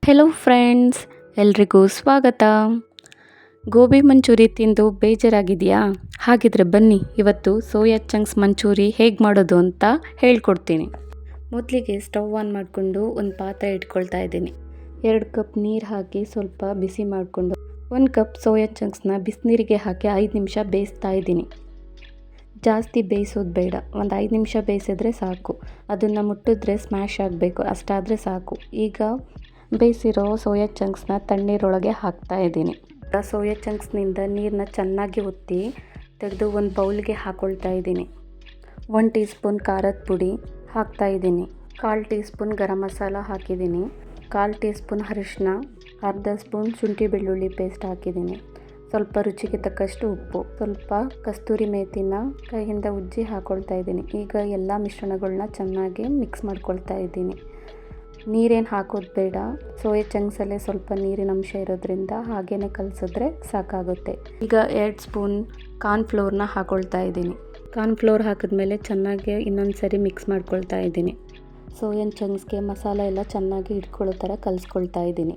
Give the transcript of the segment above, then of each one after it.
Hello friends, ಎಲ್ರಿಗೂ ಸ್ವಾಗತ. ಗೋಬಿ ಮಂಚೂರಿ ತಿಂದು ಬೇಜಾರಾಗಿದೆಯಾ? ಹಾಗಿದ್ರೆ ಬನ್ನಿ, ಇವತ್ತು ಸೋಯಾ ಚಂಕ್ಸ್ ಮಂಚೂರಿ ಹೇಗೆ ಮಾಡೋದು ಅಂತ ಹೇಳ್ಕೊಡ್ತೀನಿ. ಮೊದಲಿಗೆ ಸ್ಟವ್ ಆನ್ ಮಾಡಿಕೊಂಡು ಒಂದು ಪಾತ್ರೆ ಇಟ್ಕೊಳ್ತಾ ಇದ್ದೀನಿ. 2 ಕಪ್ ನೀರು ಹಾಕಿ ಸ್ವಲ್ಪ ಬಿಸಿ ಮಾಡಿಕೊಂಡು 1 ಕಪ್ ಸೋಯಾ ಚಂಕ್ಸ್ನ ಬಿಸಿನೀರಿಗೆ ಹಾಕಿ 5 ನಿಮಿಷ ಬೇಯಿಸ್ತಾ ಇದ್ದೀನಿ. ಜಾಸ್ತಿ ಬೇಯಿಸೋದು ಬೇಡ, ಒಂದು 5 ನಿಮಿಷ ಬೇಯಿಸಿದ್ರೆ ಸಾಕು. ಅದನ್ನು ಮುಟ್ಟಿದ್ರೆ ಸ್ಮ್ಯಾಶ್ ಆಗಬೇಕು, ಅಷ್ಟಾದರೆ ಸಾಕು. ಈಗ ಬೇಯಿಸಿರೋ ಸೋಯಾ ಚಂಕ್ಸ್ನ ತಣ್ಣೀರೊಳಗೆ ಹಾಕ್ತಾ ಇದ್ದೀನಿ. ಸೋಯಾ ಚಂಕ್ಸ್ನಿಂದ ನೀರನ್ನ ಚೆನ್ನಾಗಿ ಒತ್ತಿ ತೆಗೆದು ಒಂದು ಬೌಲ್ಗೆ ಹಾಕ್ಕೊಳ್ತಾ ಇದ್ದೀನಿ. 1 ಟೀ ಸ್ಪೂನ್ ಖಾರದ ಪುಡಿ ಹಾಕ್ತಾ ಇದ್ದೀನಿ. 1/4 ಟೀ ಸ್ಪೂನ್ ಗರಂ ಮಸಾಲ ಹಾಕಿದ್ದೀನಿ. 1/4 ಟೀ ಸ್ಪೂನ್ ಅರಿಶಿನ, ಅರ್ಧ ಸ್ಪೂನ್ ಶುಂಠಿ ಬೆಳ್ಳುಳ್ಳಿ ಪೇಸ್ಟ್ ಹಾಕಿದ್ದೀನಿ. ಸ್ವಲ್ಪ ರುಚಿಗೆ ತಕ್ಕಷ್ಟು ಉಪ್ಪು, ಸ್ವಲ್ಪ ಕಸ್ತೂರಿ ಮೇಥಿನ ಕೈಯಿಂದ ಉಜ್ಜಿ ಹಾಕ್ಕೊಳ್ತಾ ಇದ್ದೀನಿ. ಈಗ ಎಲ್ಲ ಮಿಶ್ರಣಗಳನ್ನ ಚೆನ್ನಾಗಿ ಮಿಕ್ಸ್ ಮಾಡ್ಕೊಳ್ತಾ ಇದ್ದೀನಿ. ನೀರೇನು ಹಾಕೋದು ಬೇಡ, ಸೋಯಾ ಚಂಕ್ಸಲ್ಲೇ ಸ್ವಲ್ಪ ನೀರಿನ ಅಂಶ ಇರೋದ್ರಿಂದ ಹಾಗೇ ಕಲಸಿದ್ರೆ ಸಾಕಾಗುತ್ತೆ. ಈಗ 2 ಸ್ಪೂನ್ ಕಾರ್ನ್ಫ್ಲೋರ್ನ ಹಾಕ್ಕೊಳ್ತಾ ಇದ್ದೀನಿ. ಕಾರ್ನ್ಫ್ಲೋರ್ ಹಾಕಿದ್ಮೇಲೆ ಚೆನ್ನಾಗಿ ಇನ್ನೊಂದು ಸರಿ ಮಿಕ್ಸ್ ಮಾಡ್ಕೊಳ್ತಾ ಇದ್ದೀನಿ. ಸೋಯಾ ಚಂಕ್ಸ್ಗೆ ಮಸಾಲ ಎಲ್ಲ ಚೆನ್ನಾಗಿ ಇಟ್ಕೊಳ್ಳೋ ಥರ ಕಲಿಸ್ಕೊಳ್ತಾ ಇದ್ದೀನಿ.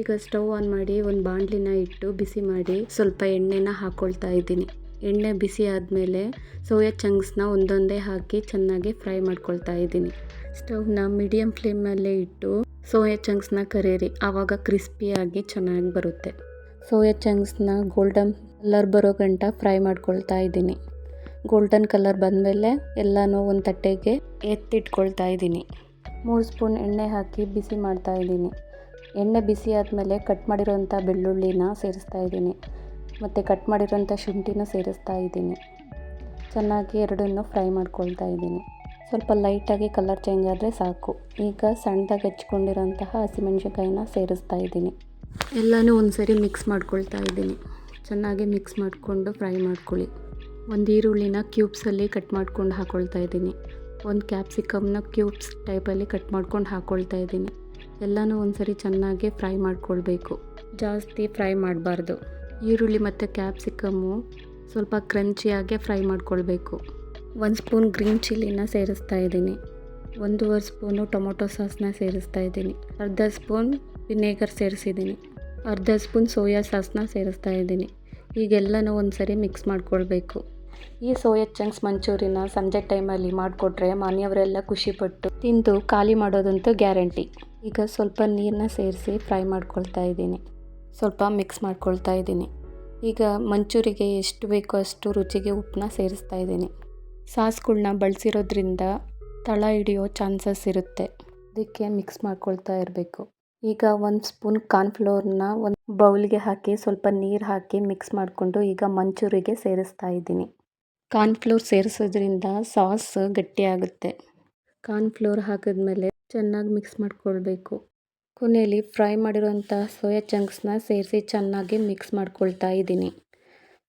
ಈಗ ಸ್ಟವ್ ಆನ್ ಮಾಡಿ ಒಂದು ಬಾಣಲಿನ ಇಟ್ಟು ಬಿಸಿ ಮಾಡಿ ಸ್ವಲ್ಪ ಎಣ್ಣೆನ ಹಾಕ್ಕೊಳ್ತಾ ಇದ್ದೀನಿ. ಎಣ್ಣೆ ಬಿಸಿ ಆದಮೇಲೆ ಸೋಯಾ ಚಂಕ್ಸ್ನ ಒಂದೊಂದೇ ಹಾಕಿ ಚೆನ್ನಾಗಿ ಫ್ರೈ ಮಾಡ್ಕೊಳ್ತಾ ಇದ್ದೀನಿ. ಸ್ಟವ್ನ ಮೀಡಿಯಮ್ ಫ್ಲೇಮ್ನಲ್ಲೇ ಇಟ್ಟು ಸೋಯಾ ಚಂಕ್ಸ್ನ ಕರೀರಿ, ಆವಾಗ ಕ್ರಿಸ್ಪಿಯಾಗಿ ಚೆನ್ನಾಗಿ ಬರುತ್ತೆ. ಸೋಯಾ ಚಂಕ್ಸ್ನ ಗೋಲ್ಡನ್ ಕಲರ್ ಬರೋ ಗಂಟ ಫ್ರೈ ಮಾಡ್ಕೊಳ್ತಾ ಇದ್ದೀನಿ. ಗೋಲ್ಡನ್ ಕಲರ್ ಬಂದಮೇಲೆ ಎಲ್ಲನೂ ಒಂದು ತಟ್ಟೆಗೆ ಎತ್ತಿಟ್ಕೊಳ್ತಾ ಇದ್ದೀನಿ. 3 ಸ್ಪೂನ್ ಎಣ್ಣೆ ಹಾಕಿ ಬಿಸಿ ಮಾಡ್ತಾ ಇದ್ದೀನಿ. ಎಣ್ಣೆ ಬಿಸಿ ಆದಮೇಲೆ ಕಟ್ ಮಾಡಿರೋಂಥ ಬೆಳ್ಳುಳ್ಳಿನ ಸೇರಿಸ್ತಾ ಇದ್ದೀನಿ ಮತ್ತು ಕಟ್ ಮಾಡಿರೋಂಥ ಶುಂಠಿನ ಸೇರಿಸ್ತಾ ಇದ್ದೀನಿ. ಚೆನ್ನಾಗಿ ಎರಡನ್ನೂ ಫ್ರೈ ಮಾಡ್ಕೊಳ್ತಾ ಇದ್ದೀನಿ. ಸ್ವಲ್ಪ ಲೈಟಾಗಿ ಕಲರ್ ಚೇಂಜ್ ಆದರೆ ಸಾಕು. ಈಗ ಸಣ್ಣದಾಗಿ ಹೆಚ್ಕೊಂಡಿರೋಂತಹ ಹಸಿಮೆಣ್ಸಿನ್ಕಾಯಿನ ಸೇರಿಸ್ತಾ ಇದ್ದೀನಿ. ಎಲ್ಲನೂ ಒಂದು ಸರಿ ಮಿಕ್ಸ್ ಮಾಡ್ಕೊಳ್ತಾ ಇದ್ದೀನಿ. ಚೆನ್ನಾಗಿ ಮಿಕ್ಸ್ ಮಾಡಿಕೊಂಡು ಫ್ರೈ ಮಾಡ್ಕೊಳ್ಳಿ. ಒಂದು ಈರುಳ್ಳಿನ ಕ್ಯೂಬ್ಸಲ್ಲಿ ಕಟ್ ಮಾಡ್ಕೊಂಡು ಹಾಕ್ಕೊಳ್ತಾ ಇದ್ದೀನಿ. ಒಂದು ಕ್ಯಾಪ್ಸಿಕಮ್ನ ಕ್ಯೂಬ್ಸ್ ಟೈಪಲ್ಲಿ ಕಟ್ ಮಾಡ್ಕೊಂಡು ಹಾಕ್ಕೊಳ್ತಾ ಇದ್ದೀನಿ. ಎಲ್ಲನೂ ಒಂದು ಸರಿ ಚೆನ್ನಾಗಿ ಫ್ರೈ ಮಾಡ್ಕೊಳ್ಬೇಕು, ಜಾಸ್ತಿ ಫ್ರೈ ಮಾಡಬಾರ್ದು. ಈರುಳ್ಳಿ ಮತ್ತು ಕ್ಯಾಪ್ಸಿಕಮ್ಮು ಸ್ವಲ್ಪ ಕ್ರಂಚಿಯಾಗೆ ಫ್ರೈ ಮಾಡ್ಕೊಳ್ಬೇಕು. 1 ಸ್ಪೂನ್ ಗ್ರೀನ್ ಚಿಲ್ಲಿನ ಸೇರಿಸ್ತಾ ಇದ್ದೀನಿ. 1.5 ಸ್ಪೂನು ಟೊಮೊಟೊ ಸಾಸ್ನ ಸೇರಿಸ್ತಾ ಇದ್ದೀನಿ. ಅರ್ಧ ಸ್ಪೂನ್ ವಿನೇಗರ್ ಸೇರಿಸಿದ್ದೀನಿ. ಅರ್ಧ ಸ್ಪೂನ್ ಸೋಯಾ ಸಾಸ್ನ ಸೇರಿಸ್ತಾ ಇದ್ದೀನಿ. ಈಗೆಲ್ಲನೂ ಒಂದು ಸರಿ ಮಿಕ್ಸ್ ಮಾಡ್ಕೊಳ್ಬೇಕು. ಈ ಸೋಯಾ ಚಂಕ್ಸ್ ಮಂಚೂರಿನ ಸಂಜೆ ಟೈಮಲ್ಲಿ ಮಾಡಿಕೊಟ್ರೆ ಮನೆಯವರೆಲ್ಲ ಖುಷಿಪಟ್ಟು ತಿಂದು ಖಾಲಿ ಮಾಡೋದಂತೂ ಗ್ಯಾರಂಟಿ. ಈಗ ಸ್ವಲ್ಪ ನೀರನ್ನ ಸೇರಿಸಿ ಫ್ರೈ ಮಾಡ್ಕೊಳ್ತಾ ಇದ್ದೀನಿ. ಸ್ವಲ್ಪ ಮಿಕ್ಸ್ ಮಾಡ್ಕೊಳ್ತಾ ಇದ್ದೀನಿ. ಈಗ ಮಂಚೂರಿಗೆ ಎಷ್ಟು ಬೇಕೋ ಅಷ್ಟು ರುಚಿಗೆ ಉಪ್ಪನ್ನ ಸೇರಿಸ್ತಾ ಇದ್ದೀನಿ. ಸಾಸ್ಗಳನ್ನ ಬಳಸಿರೋದ್ರಿಂದ ತಳ ಹಿಡಿಯೋ ಚಾನ್ಸಸ್ ಇರುತ್ತೆ, ಅದಕ್ಕೆ ಮಿಕ್ಸ್ ಮಾಡ್ಕೊಳ್ತಾ ಇರಬೇಕು. ಈಗ 1 ಸ್ಪೂನ್ ಕಾರ್ನ್ಫ್ಲೋರ್ನ ಒಂದು ಬೌಲ್ಗೆ ಹಾಕಿ ಸ್ವಲ್ಪ ನೀರು ಹಾಕಿ ಮಿಕ್ಸ್ ಮಾಡಿಕೊಂಡು ಈಗ ಮಂಚೂರಿಗೆ ಸೇರಿಸ್ತಾ ಇದ್ದೀನಿ. ಕಾರ್ನ್ಫ್ಲೋರ್ ಸೇರಿಸೋದ್ರಿಂದ ಸಾಸ್ ಗಟ್ಟಿಯಾಗುತ್ತೆ. ಕಾರ್ನ್ಫ್ಲೋರ್ ಹಾಕಿದ್ಮೇಲೆ ಚೆನ್ನಾಗಿ ಮಿಕ್ಸ್ ಮಾಡ್ಕೊಳ್ಬೇಕು. ಕೊನೆಯಲ್ಲಿ ಫ್ರೈ ಮಾಡಿರೋಂಥ ಸೋಯಾ ಚಂಕ್ಸ್ನ ಸೇರಿಸಿ ಚೆನ್ನಾಗಿ ಮಿಕ್ಸ್ ಮಾಡ್ಕೊಳ್ತಾ ಇದ್ದೀನಿ.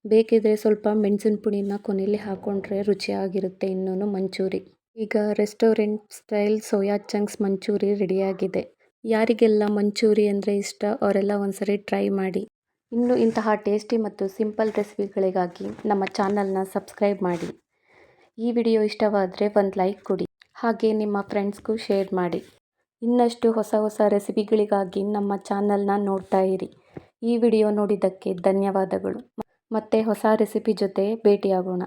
ಬೇಕಿದ್ರೆ ಸ್ವಲ್ಪ ಮೆಣಸಿನ ಪುಡಿನ ಕೊನೆಯಲ್ಲಿ ಹಾಕ್ಕೊಂಡ್ರೆ ರುಚಿಯಾಗಿರುತ್ತೆ ಇನ್ನೂ ಮಂಚೂರಿ. ಈಗ ರೆಸ್ಟೋರೆಂಟ್ ಸ್ಟೈಲ್ ಸೋಯಾ ಚಂಕ್ಸ್ ಮಂಚೂರಿ ರೆಡಿಯಾಗಿದೆ. ಯಾರಿಗೆಲ್ಲ ಮಂಚೂರಿ ಅಂದರೆ ಇಷ್ಟ ಅವರೆಲ್ಲ ಒಂದ್ಸರಿ ಟ್ರೈ ಮಾಡಿ. ಇನ್ನು ಇಂತಹ ಟೇಸ್ಟಿ ಮತ್ತು ಸಿಂಪಲ್ ರೆಸಿಪಿಗಳಿಗಾಗಿ ನಮ್ಮ ಚಾನಲ್ನ ಸಬ್ಸ್ಕ್ರೈಬ್ ಮಾಡಿ. ಈ ವಿಡಿಯೋ ಇಷ್ಟವಾದರೆ ಒಂದು ಲೈಕ್ ಕೊಡಿ, ಹಾಗೆ ನಿಮ್ಮ ಫ್ರೆಂಡ್ಸ್ಗೂ ಶೇರ್ ಮಾಡಿ. ಇನ್ನಷ್ಟು ಹೊಸ ರೆಸಿಪಿಗಳಿಗಾಗಿ ನಮ್ಮ ಚಾನಲ್ನ ನೋಡ್ತಾ ಇರಿ. ಈ ವಿಡಿಯೋ ನೋಡಿದ್ದಕ್ಕೆ ಧನ್ಯವಾದಗಳು. ಮತ್ತೆ ಹೊಸ ರೆಸಿಪಿ ಜೊತೆ ಭೇಟಿಯಾಗೋಣ.